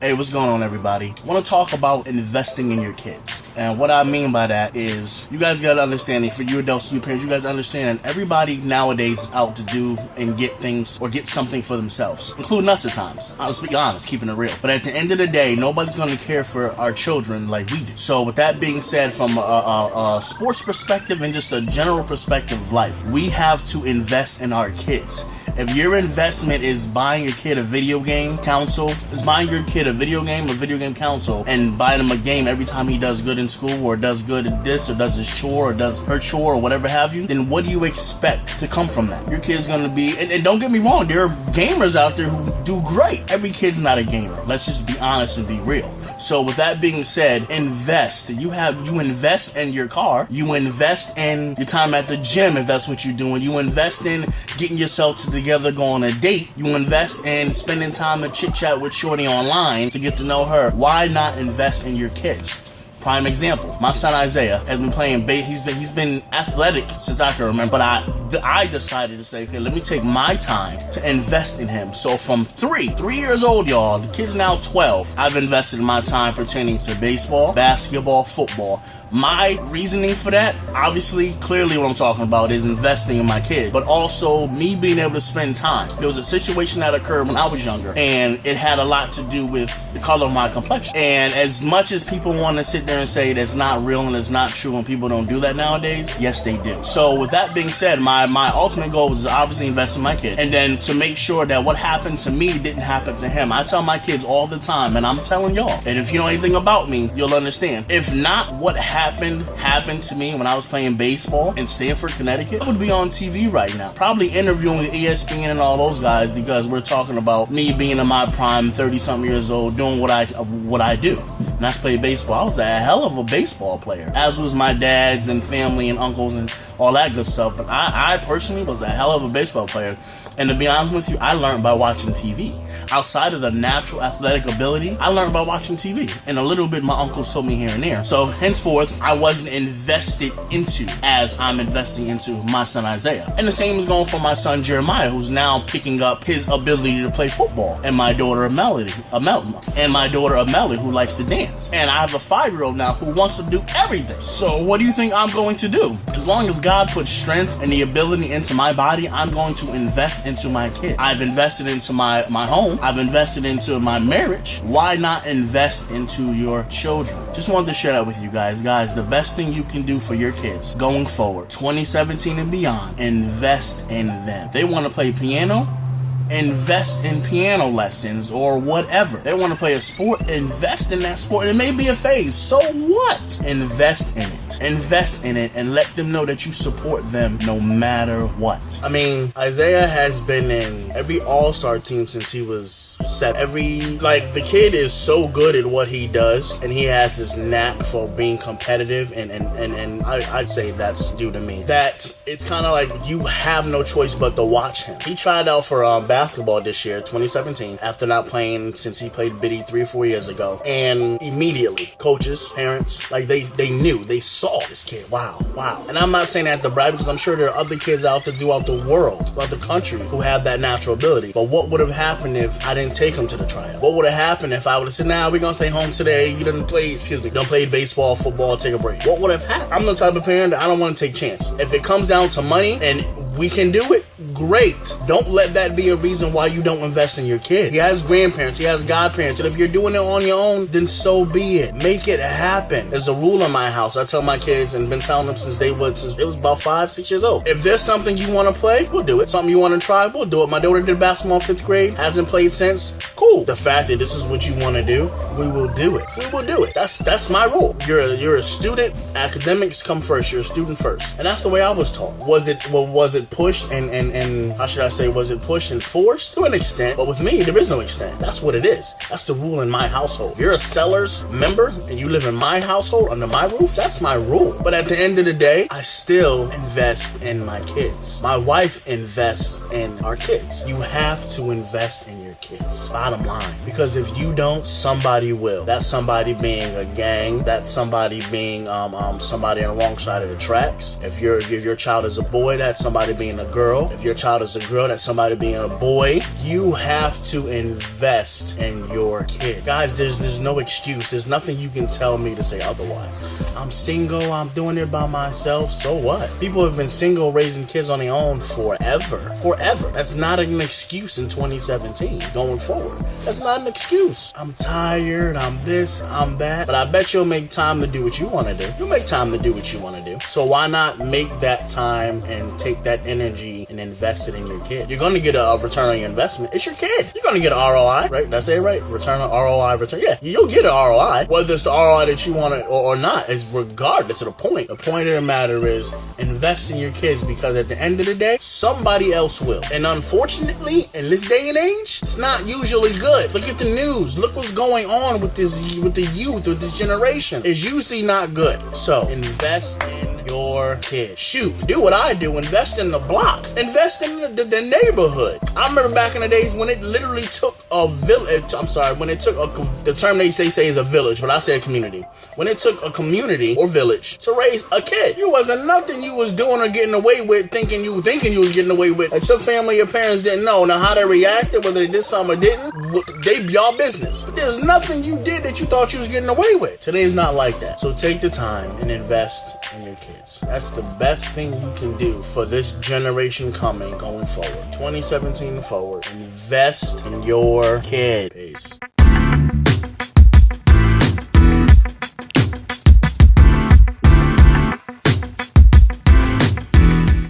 Hey, what's going on, everybody? I want to talk about investing in your kids. And what I mean by that is, you guys got to understand, for you adults, you parents, you guys understand that everybody nowadays is out to do and get things or get something for themselves, including us at times. I'll be honest, keeping it real. But at the end of the day, nobody's going to care for our children like we do. So with that being said, from a sports perspective and just a general perspective of life, we have to invest in our kids. If your investment is buying your kid a video game console, a video game console, and buying him a game every time he does good in school, or does good at this, or does his chore, or does her chore, or whatever have you, then what do you expect to come from that? Your kid's gonna be, and don't get me wrong, there are gamers out there who do great. Every kid's not a gamer. Let's just be honest and be real. So with that being said, invest. You invest in your car. You invest in your time at the gym if that's what you're doing. You invest in getting yourself together, go on a date. You invest in spending time to chit chat with Shorty online to get to know her. Why not invest in your kids? Prime example, my son Isaiah has been playing he's been athletic since I can remember, but I decided to say, okay, let me take my time to invest in him. So from 3 years old, y'all, the kid's now 12, I've invested my time pertaining to baseball, basketball, football. My reasoning for that, obviously, clearly what I'm talking about is investing in my kid, but also me being able to spend time. There was a situation that occurred when I was younger, and it had a lot to do with the color of my complexion. And as much as people want to sit there and say that's not real and it's not true and people don't do that nowadays, yes, they do. So with that being said, my ultimate goal was to obviously invest in my kid, and then to make sure that what happened to me didn't happen to him. I tell my kids all the time, and I'm telling y'all, and if you know anything about me, you'll understand. If not, what happened to me when I was playing baseball in Stamford, Connecticut, I would be on TV right now, probably interviewing with ESPN and all those guys, because we're talking about me being in my prime, 30-something years old, doing what I do, and that's play baseball. I was a hell of a baseball player, as was my dads and family and uncles and all that good stuff, but I personally was a hell of a baseball player. And to be honest with you, I learned by watching TV. Outside of the natural athletic ability, I learned by watching TV, and a little bit my uncles told me here and there. So henceforth, I wasn't invested into as I'm investing into my son Isaiah. And the same is going for my son Jeremiah, who's now picking up his ability to play football, and my daughter Melody, who likes to dance. And I have a 5-year-old now who wants to do everything. So what do you think I'm going to do? As long as God puts strength and the ability into my body, I'm going to invest into my kid. I've invested into my home. I've invested into my marriage. Why not invest into your children? Just wanted to share that with you guys. Guys, the best thing you can do for your kids going forward, 2017 and beyond, invest in them. They want to play piano? Invest in piano lessons or whatever. They want to play a sport, invest in that sport. It may be a phase, so what? Invest in it. Invest in it and let them know that you support them no matter what. I mean, Isaiah has been in every all-star team since he was 7. The kid is so good at what he does, and he has this knack for being competitive, and I'd say that's due to me. That it's kind of like you have no choice but to watch him. He tried out for basketball this year, 2017, after not playing since he played Biddy 3 or 4 years ago. And immediately, coaches, parents, they knew, they saw this kid. Wow. And I'm not saying that to brag, because I'm sure there are other kids out there throughout the world, throughout the country, who have that natural ability. But what would have happened if I didn't take him to the tryout? What would have happened if I would have said, nah, we're gonna stay home today, you don't play baseball, football, take a break? What would have happened? I'm the type of parent that I don't want to take chances. If it comes down to money and we can do it, great. Don't let that be a reason why you don't invest in your kid. He has grandparents, he has godparents, and if you're doing it on your own, then so be it. Make it happen. There's a rule in my house. I tell my kids, and been telling them since it was about 5-6 years old. If there's something you want to play, we'll do it. Something you want to try, we'll do it. My daughter did basketball in 5th grade, hasn't played since. Cool. The fact that this is what you want to do, we will do it. We will do it. That's my rule. You're a student. Academics come first. You're a student first, and that's the way I was taught. Was it pushed and how should I say, was it pushed and forced? To an extent, but with me, there is no extent. That's what it is. That's the rule in my household. If you're a seller's member and you live in my household under my roof, that's my rule. But at the end of the day, I still invest in my kids. My wife invests in our kids. You have to invest in your kids. Bottom line. Because if you don't, somebody will. That's somebody being a gang. That's somebody being somebody on the wrong side of the tracks. If your child is a boy, that's somebody being a girl. If your child is a girl, that's somebody being a boy. You have to invest in your kid. Guys, there's no excuse. There's nothing you can tell me to say otherwise. I'm single, I'm doing it by myself, so what? People have been single, raising kids on their own forever. That's not an excuse in 2017 going forward. That's not an excuse. I'm tired, I'm this, I'm that, but I bet you'll make time to do what you want to do. You'll make time to do what you want to do. So why not make that time and take that energy and invest it in your kid? You're going to get a return on your investment. It's your kid. You're going to get an ROI, right? Did I say it right? Return on ROI, return. Yeah, you'll get an ROI. Whether it's the ROI that you want or not, is regardless of the point. The point of the matter is invest in your kids, because at the end of the day, somebody else will. And unfortunately, in this day and age, it's not usually good. Look at the news. Look what's going on with the youth, with this generation. It's usually not good. So invest in your kid. Shoot, do what I do. Invest in the block. Invest in the neighborhood. I remember back in the days when it literally took a village. I'm sorry, when it took the term they say is a village, but I say a community. When it took a community or village to raise a kid, it wasn't nothing you was doing or getting away with, thinking you was getting away with. Like your family, your parents didn't know. Now how they reacted, whether they did something or didn't, they y'all business. But there's nothing you did that you thought you was getting away with. Today's not like that. So take the time and invest in your kids. That's the best thing you can do for this generation going forward. 2017 forward. Invest in your kid. Peace.